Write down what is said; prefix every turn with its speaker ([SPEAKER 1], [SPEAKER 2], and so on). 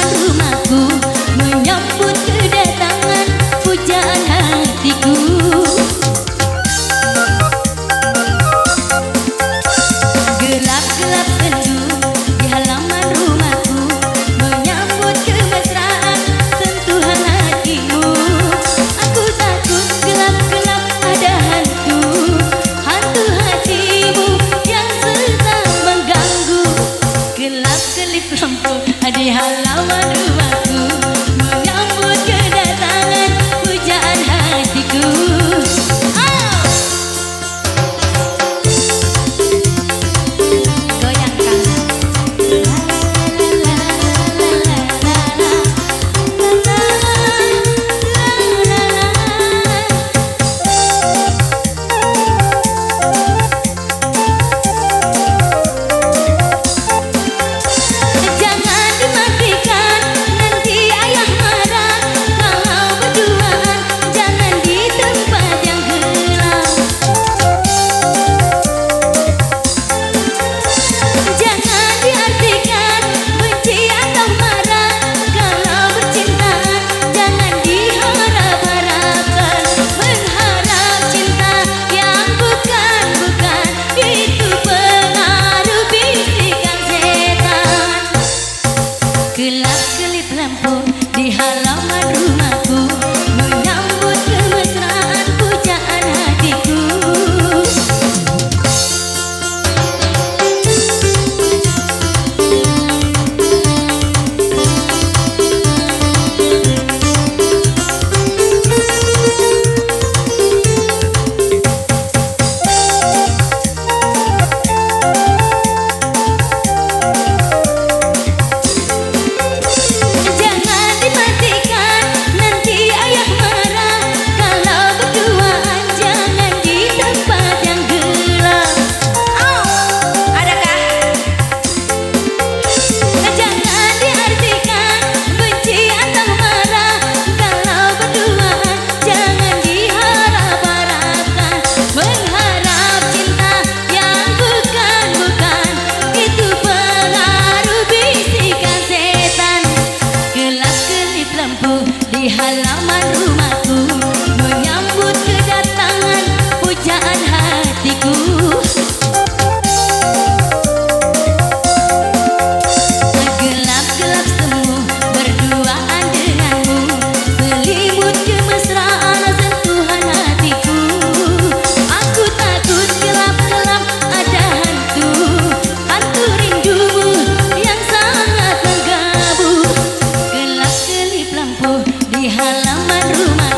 [SPEAKER 1] halaman rumahku menyambut kedatangan pujaan hatiku. Gelap-gelap sendu di halaman rumahku menyambut kemesraan sentuhan hatimu. Aku takut gelap-gelap ada hantu, hantu hatimu yang sedang mengganggu. Gelap-gelip lampu di halaman rumahku menyambut kedatangan pujaan hatiku. Gelap-gelip lampu di halaman rumahku menyambut kemesraan pujaan hatiku. Di halaman rumahku menyambut kedatangan pujaan hatiku. Gelap-gelap semu berduaan denganmu, selimut kemesraan sentuhan hatiku. Aku takut gelap-gelap ada hantu, hantu rindumu yang sangat mengganggu. Gelap-gelip lampu di halaman rumah